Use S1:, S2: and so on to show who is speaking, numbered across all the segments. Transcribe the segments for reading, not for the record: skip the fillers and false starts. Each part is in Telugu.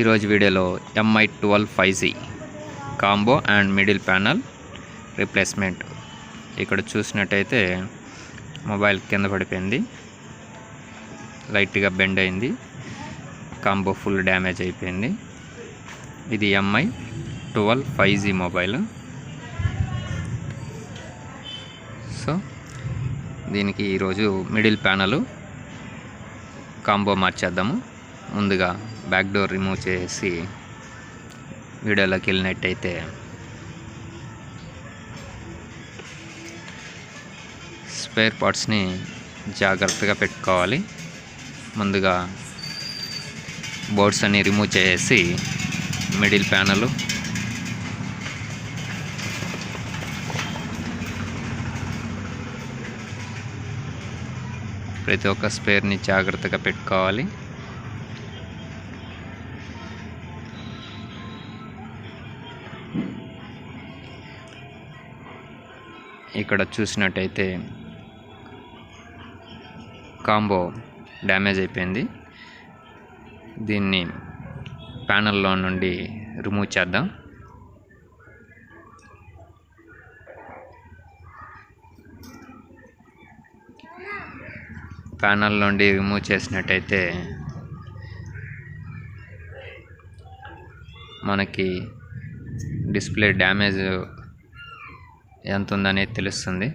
S1: ఈరోజు వీడియోలో MI12 5G combo and middle panel replacement. ఇక్కడ చూసినట్టయితే మొబైల్ కింద పడిపోయింది, లైట్గా బెండ్ అయింది, కాంబో ఫుల్ డ్యామేజ్ అయిపోయింది. ఇది MI12 5G మొబైల్. సో దీనికి ఈరోజు మిడిల్ ప్యానల్ కాంబో మార్చేద్దాము. ముందుగా బ్యాక్ డోర్ రిమూవ్ చేసి వీడియోలోకి వెళ్ళినట్టయితే స్పేర్ పార్ట్స్ని జాగ్రత్తగా పెట్టుకోవాలి. ముందుగా బోర్డ్స్ అన్ని రిమూవ్ చేసి మిడిల్ ప్యానల్, ప్రతి ఒక్క స్పేర్ని జాగ్రత్తగా పెట్టుకోవాలి. ఇక్కడ చూసినట్టయితే కాంబో డ్యామేజ్ అయిపోయింది. దీన్ని ప్యానల్లో నుండి రిమూవ్ చేద్దాం. ప్యానల్ నుండి రిమూవ్ చేసినట్టయితే మనకి డిస్ప్లే డ్యామేజ్ ఎంత ఉందనేది తెలుస్తుంది.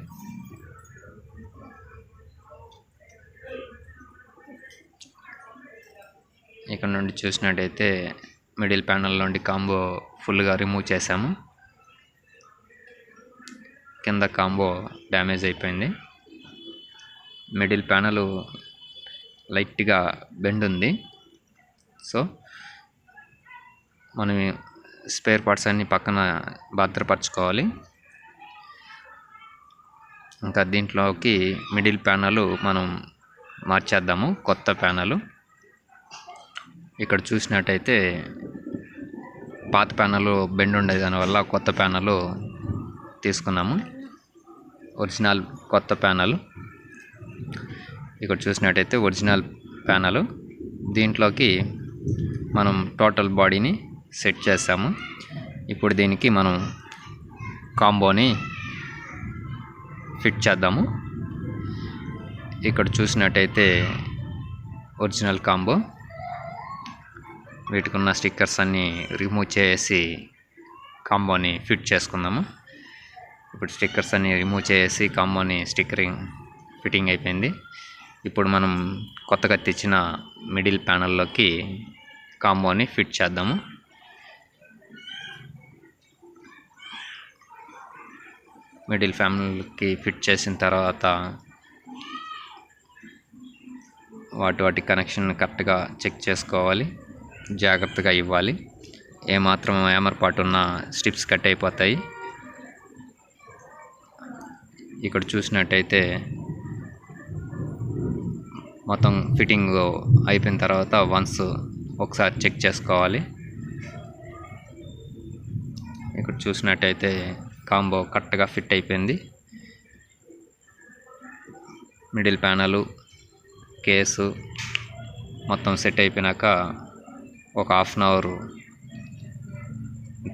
S1: ఇక్కడ నుండి చూసినట్టయితే మిడిల్ ప్యానల్ నుండి కాంబో ఫుల్గా రిమూవ్ చేసాము. కింద కాంబో డ్యామేజ్ అయిపోయింది. మిడిల్ ప్యానల్ లైట్గా బెండ్ ఉంది. సో మనం స్పేర్ పార్ట్స్ అన్ని పక్కన భద్రపరచుకోవాలి. ఇంకా దీంట్లోకి మిడిల్ ప్యానల్ మనం మార్చేద్దాము, కొత్త ప్యానల్. ఇక్కడ చూసినట్టయితే పాత ప్యానల్ బెండ్ ఉండేది, దానివల్ల కొత్త ప్యానల్ తీసుకున్నాము, ఒరిజినల్ కొత్త ప్యానల్. ఇక్కడ చూసినట్టయితే ఒరిజినల్ ప్యానల్. దీంట్లోకి మనం టోటల్ బాడీని సెట్ చేసాము. ఇప్పుడు దీనికి మనం కాంబోని ఫిట్ చేద్దాము. ఇక్కడ చూసినట్టయితే ఒరిజినల్ కాంబో. వీటికి ఉన్న స్టిక్కర్స్ అన్నీ రిమూవ్ చేసి కాంబోని ఫిట్ చేసుకుందాము. ఇప్పుడు స్టిక్కర్స్ అన్నీ రిమూవ్ చేసి కాంబోని ఫిట్టింగ్ అయిపోయింది. ఇప్పుడు మనం కొత్తగా తెచ్చిన మిడిల్ ప్యానల్లోకి కాంబోని ఫిట్ చేద్దాము. మిడిల్ ప్యానల్కి ఫిట్ చేసిన తర్వాత వాటి కనెక్షన్ కరెక్ట్గా చెక్ చేసుకోవాలి, జాగ్రత్తగా ఇవ్వాలి. ఏమాత్రం ఏమరపాటు ఉన్న స్ట్రిప్స్ కట్ అయిపోతాయి. ఇక్కడ చూసినట్టయితే మొత్తం ఫిట్టింగ్ అయిపోయిన తర్వాత వన్స్ ఒకసారి చెక్ చేసుకోవాలి. ఇక్కడ చూసినట్టయితే కాంబో కరెక్ట్గా ఫిట్ అయిపోయింది. మిడిల్ ప్యానలు, కేసు మొత్తం సెట్ అయిపోయినాక ఒక హాఫ్ అన్ అవర్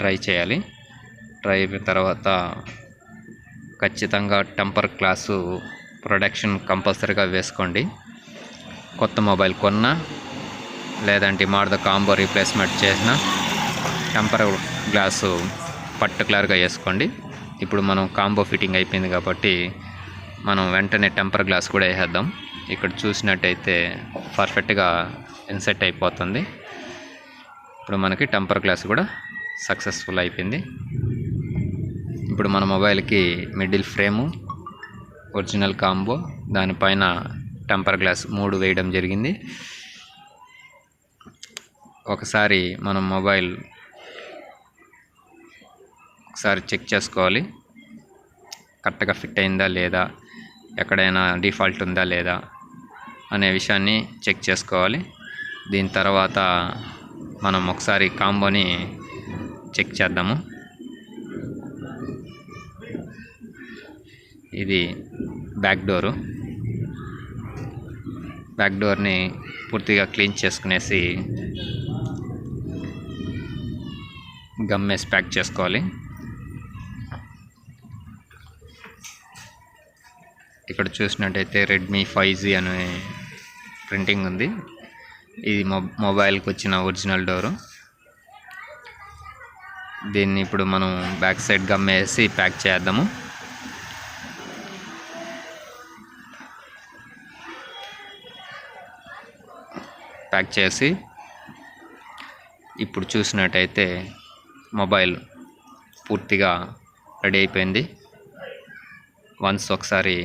S1: డ్రై చేయాలి. డ్రై అయిపోయిన తర్వాత ఖచ్చితంగా టెంపర్ గ్లాసు ప్రొటెక్షన్ కంపల్సరీగా వేసుకోండి. కొత్త మొబైల్ కొన్నా లేదంటే మాడద కాంబో రీప్లేస్మెంట్ చేసిన టెంపర్ గ్లాసు పర్టికులర్గా వేసుకోండి. ఇప్పుడు మనం కాంబో ఫిట్టింగ్ అయిపోయింది కాబట్టి మనం వెంటనే టెంపర్ గ్లాస్ కూడా వేసేద్దాం. ఇక్కడ చూసినట్టయితే పర్ఫెక్ట్గా ఇన్సెట్ అయిపోతుంది. ఇప్పుడు మనకి టెంపర్ గ్లాస్ కూడా సక్సెస్ఫుల్ అయిపోయింది. ఇప్పుడు మన మొబైల్కి మిడిల్ ఫ్రేము, ఒరిజినల్ కాంబో, దానిపైన టెంపర్ గ్లాస్ 3 వేయడం జరిగింది. ఒకసారి మనం మొబైల్ ఒకసారి చెక్ చేసుకోవాలి, కరెక్ట్గా ఫిట్ అయిందా లేదా, ఎక్కడైనా డిఫాల్ట్ ఉందా లేదా అనే విషయాన్ని చెక్ చేసుకోవాలి. దీని తర్వాత మనం ఒకసారి కాంబోని చెక్ చేద్దాము. ఇది బ్యాక్ డోరు. బ్యాక్ డోర్ని పూర్తిగా క్లీన్ చేసుకునేసి గమ్ వేసి ప్యాక్ చేసుకోవాలి. ఇక్కడ చూసినట్టయితే రెడ్మీ 5G అనే ప్రింటింగ్ ఉంది. ఇది మొబైల్కి వచ్చిన ఒరిజినల్ డోరు. దీన్ని ఇప్పుడు మనం బ్యాక్ సైడ్ గమ్ వేసి ప్యాక్ చేద్దాము. ప్యాక్ చేసి ఇప్పుడు చూసినట్టయితే మొబైల్ పూర్తిగా రెడీ అయిపోయింది. వన్స్ ఒకసారి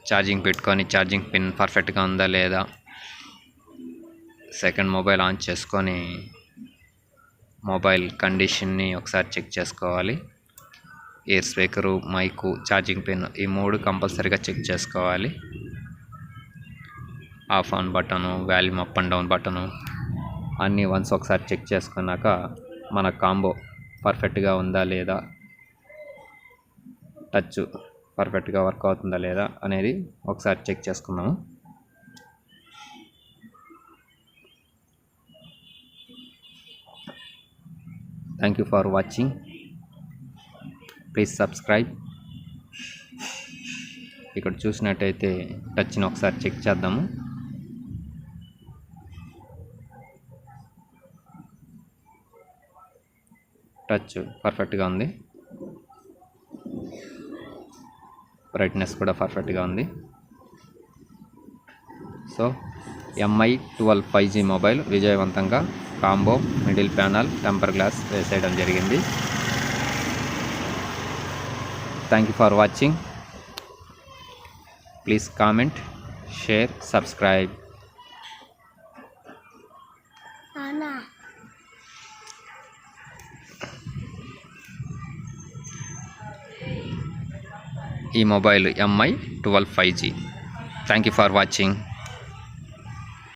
S1: ఛార్జింగ్ పెట్టుకొని ఛార్జింగ్ పిన్ పర్ఫెక్ట్గా ఉందా లేదా, సెకండ్ మొబైల్ ఆన్ చేసుకొని మొబైల్ కండిషన్ని ఒకసారి చెక్ చేసుకోవాలి. Air speaker, mic, charging pin ఈ 3 కంపల్సరీగా చెక్ చేసుకోవాలి. Off on button, volume up and down button అన్నీ వన్స్ ఒకసారి చెక్ చేసుకున్నాక మన కాంబో పర్ఫెక్ట్గా ఉందా లేదా, టచ్ పర్ఫెక్ట్గా వర్క్ అవుతుందా లేదా అనేది ఒకసారి చెక్ చేసుకుందాము. Thank you for watching. Please subscribe. ఇక్కడ చూసినట్టయితే టచ్ని ఒకసారి చెక్ చేద్దాము. టచ్ పర్ఫెక్ట్గా ఉంది. బ్రైట్నెస్ కూడా పర్ఫెక్ట్గా ఉంది. సో MI 12 5G మొబైల్ విజయవంతంగా combo, middle panel, temper glass వేసేయడం జరిగింది. Thank you for watching. Please comment, share, subscribe. ఈ mobile MI 12 5G. Thank you for watching.